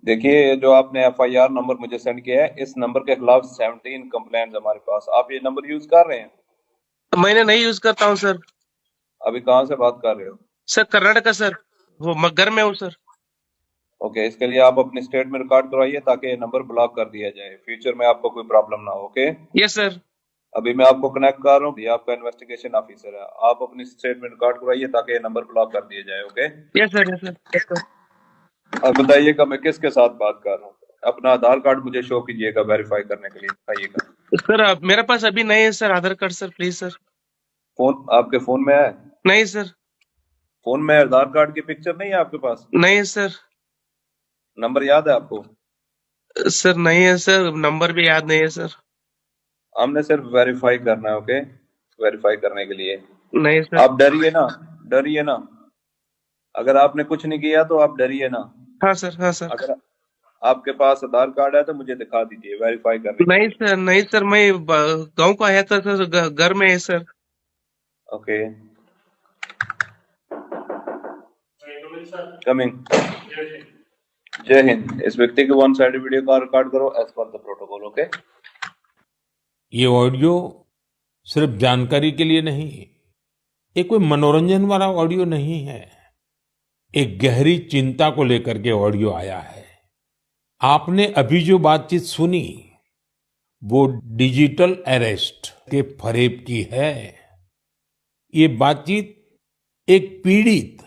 देखिए, ये जो आपने एफआईआर नंबर मुझे सेंड किया है, इस नंबर के खिलाफ 17 कंप्लेंट हमारे पास। आप ये नंबर यूज कर रहे हैं? मैंने नहीं यूज करता हूँ सर। अभी कहाँ से बात कर रहे हो? Sir Karnataka sir. वो घर में हूँ सर। ओके, इसके लिए आप अपनी स्टेट में रिकॉर्ड करवाइए ताकि ये नंबर ब्लॉक कर दिया जाए, फ्यूचर में आपको कोई प्रॉब्लम ना हो। Okay, yes sir. अभी मैं आपको कनेक्ट कर रहा हूँ, ये आपका इन्वेस्टिगेशन ऑफिसर है। आप अपनी स्टेट में रिकॉर्ड करवाइए ताकि ये नंबर ब्लॉक कर दिया जाए। Okay, yes sir. Yes sir. Yes sir. अब बताइएगा मैं किसके साथ बात कर रहा हूँ। अपना आधार कार्ड मुझे शो कीजिएगा वेरीफाई करने के लिए, बताइएगा। सर मेरे पास अभी नहीं है sir Aadhaar card sir, please sir. Phone आपके फोन में है? नहीं सर। फोन में आधार कार्ड की पिक्चर नहीं है आपके पास? नहीं है सर। नंबर याद है आपको? सर नहीं है सर, नंबर भी याद नहीं है सर। हमने सिर्फ वेरीफाई करना है। ओके, वेरीफाई करने के लिए नहीं सर। आप डरिए ना, डरिए ना। अगर आपने कुछ नहीं किया तो आप डरिए ना। हाँ सर, हाँ सर। अगर आपके पास आधार कार्ड है तो मुझे दिखा दीजिए वेरीफाई करने के नहीं लिए। सर, नहीं सर, मैं गांव को आया था सर, घर में है सर। Okay, coming. जय हिंद। इस व्यक्ति के वन साइड वीडियो का रिकॉर्ड करो as per the protocol. Okay, ये ऑडियो सिर्फ जानकारी के लिए नहीं, ये कोई मनोरंजन वाला ऑडियो नहीं है। एक गहरी चिंता को लेकर के ऑडियो आया है। आपने अभी जो बातचीत सुनी वो डिजिटल अरेस्ट के फरेब की है। ये बातचीत एक पीड़ित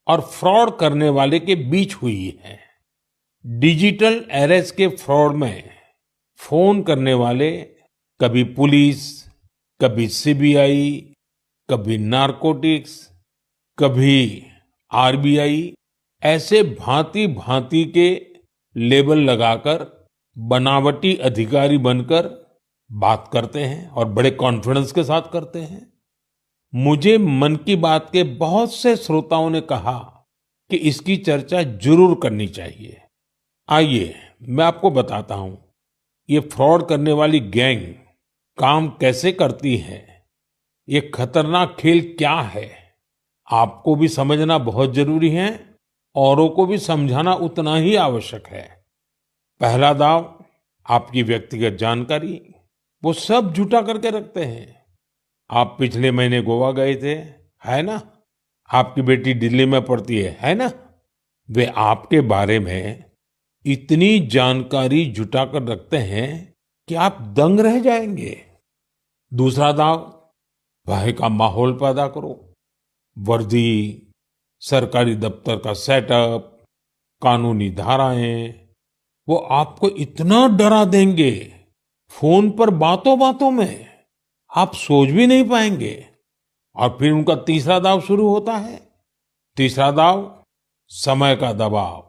और फ्रॉड करने वाले के बीच हुई है। डिजिटल अरेस्ट के फ्रॉड में फोन करने वाले कभी पुलिस, कभी सीबीआई, कभी नारकोटिक्स, कभी आरबीआई, ऐसे भांति भांति के लेबल लगाकर बनावटी अधिकारी बनकर बात करते हैं और बड़े कॉन्फिडेंस के साथ करते हैं। मुझे मन की बात के बहुत से श्रोताओं ने कहा कि इसकी चर्चा जरूर करनी चाहिए। आइए मैं आपको बताता हूं ये फ्रॉड करने वाली गैंग काम कैसे करती है, ये खतरनाक खेल क्या है। आपको भी समझना बहुत जरूरी है, औरों को भी समझाना उतना ही आवश्यक है। पहला दाव, आपकी व्यक्तिगत जानकारी, वो सब जुटा करके रखते हैं। आप पिछले महीने गोवा गए थे, है ना? आपकी बेटी दिल्ली में पढ़ती है ना? वे आपके बारे में इतनी जानकारी जुटा कर रखते हैं कि आप दंग रह जाएंगे। दूसरा दाव, भय का माहौल पैदा करो। वर्दी, सरकारी दफ्तर का सेटअप, कानूनी धाराएं, वो आपको इतना डरा देंगे फोन पर बातों बातों में आप सोच भी नहीं पाएंगे। और फिर उनका तीसरा दाव शुरू होता है। तीसरा दाव, समय का दबाव।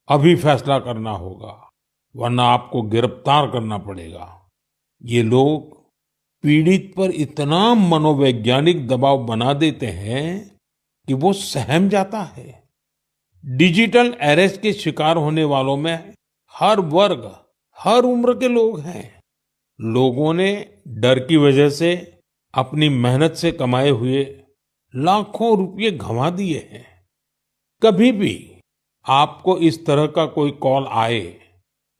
अभी फैसला करना होगा वरना आपको गिरफ्तार करना पड़ेगा। ये लोग पीड़ित पर इतना मनोवैज्ञानिक दबाव बना देते हैं कि वो सहम जाता है। डिजिटल अरेस्ट के शिकार होने वालों में हर वर्ग, हर उम्र के लोग हैं। लोगों ने डर की वजह से अपनी मेहनत से कमाए हुए लाखों रुपए गंवा दिए हैं। कभी भी आपको इस तरह का कोई कॉल आए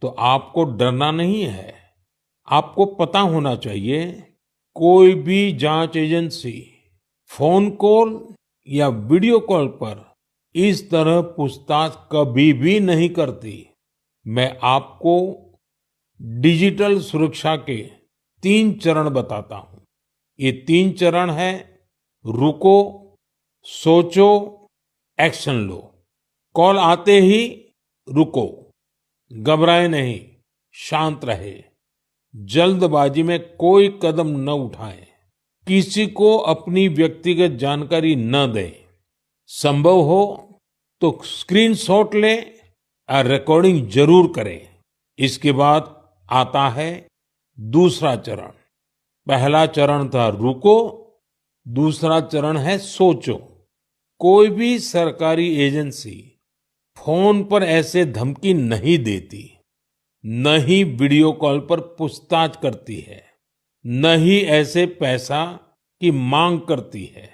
तो आपको डरना नहीं है। आपको पता होना चाहिए कोई भी जांच एजेंसी फोन कॉल या वीडियो कॉल पर इस तरह पूछताछ कभी भी नहीं करती। मैं आपको डिजिटल सुरक्षा के 3 चरण बताता हूं। ये 3 चरण है: रुको, सोचो, एक्शन लो। कॉल आते ही रुको, घबराए नहीं, शांत रहे, जल्दबाजी में कोई कदम न उठाएं, किसी को अपनी व्यक्तिगत जानकारी न दें। संभव हो तो स्क्रीनशॉट लें और रिकॉर्डिंग जरूर करें। इसके बाद आता है दूसरा चरण। पहला चरण था रुको, दूसरा चरण है सोचो। कोई भी सरकारी एजेंसी फोन पर ऐसे धमकी नहीं देती, न ही वीडियो कॉल पर पूछताछ करती है, न ही ऐसे पैसा की मांग करती है।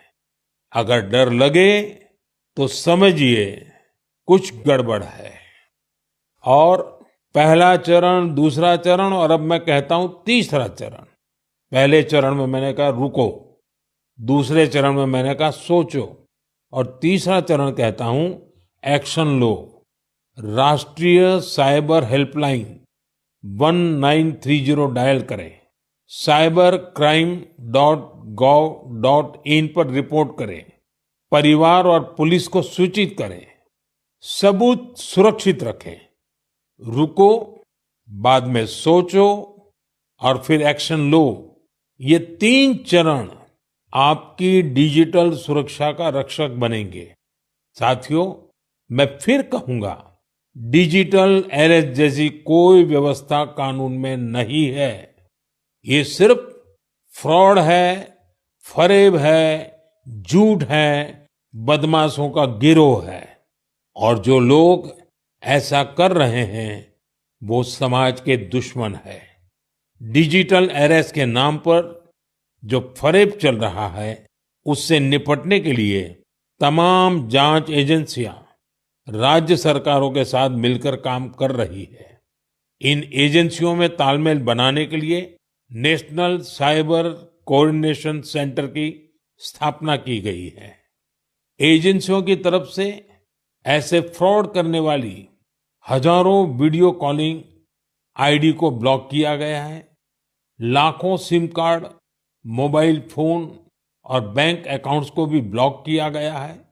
अगर डर लगे तो समझिए कुछ गड़बड़ है। और पहला चरण, दूसरा चरण और अब मैं कहता हूं तीसरा चरण। पहले चरण में मैंने कहा रुको, दूसरे चरण में मैंने कहा सोचो, और तीसरा चरण कहता हूं एक्शन लो। राष्ट्रीय साइबर हेल्पलाइन 1930 डायल करें, cybercrime.gov.in पर रिपोर्ट करें, परिवार और पुलिस को सूचित करें, सबूत सुरक्षित रखें। रुको, बाद में सोचो और फिर एक्शन लो। ये 3 चरण आपकी डिजिटल सुरक्षा का रक्षक बनेंगे। साथियों, मैं फिर कहूंगा, डिजिटल अरेस्ट जैसी कोई व्यवस्था कानून में नहीं है। ये सिर्फ फ्रॉड है, फरेब है, झूठ है, बदमाशों का गिरोह है। और जो लोग ऐसा कर रहे हैं वो समाज के दुश्मन है। डिजिटल अरेस्ट के नाम पर जो फरेब चल रहा है उससे निपटने के लिए तमाम जांच एजेंसियां राज्य सरकारों के साथ मिलकर काम कर रही है। इन एजेंसियों में तालमेल बनाने के लिए नेशनल साइबर कोऑर्डिनेशन सेंटर की स्थापना की गई है। एजेंसियों की तरफ से ऐसे फ्रॉड करने वाली हजारों वीडियो कॉलिंग आईडी को ब्लॉक किया गया है। लाखों सिम कार्ड, मोबाइल फोन और बैंक अकाउंट्स को भी ब्लॉक किया गया है।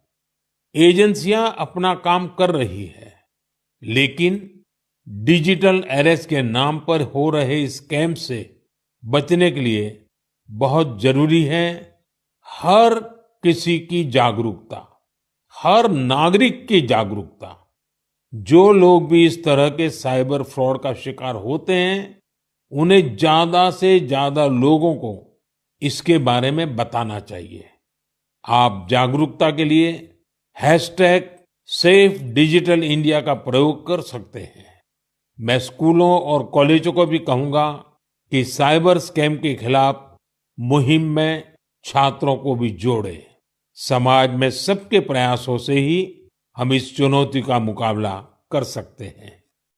एजेंसियां अपना काम कर रही है, लेकिन डिजिटल अरेस्ट के नाम पर हो रहे स्कैम से बचने के लिए बहुत जरूरी है हर किसी की जागरूकता, हर नागरिक की जागरूकता। जो लोग भी इस तरह के साइबर फ्रॉड का शिकार होते हैं, उन्हें ज्यादा से ज्यादा लोगों को इसके बारे में बताना चाहिए। आप जागरूकता के लिए #सेफ डिजिटल इंडिया का प्रयोग कर सकते हैं। मैं स्कूलों और कॉलेजों को भी कहूंगा कि साइबर स्कैम के खिलाफ मुहिम में छात्रों को भी जोड़े। समाज में सबके प्रयासों से ही हम इस चुनौती का मुकाबला कर सकते हैं।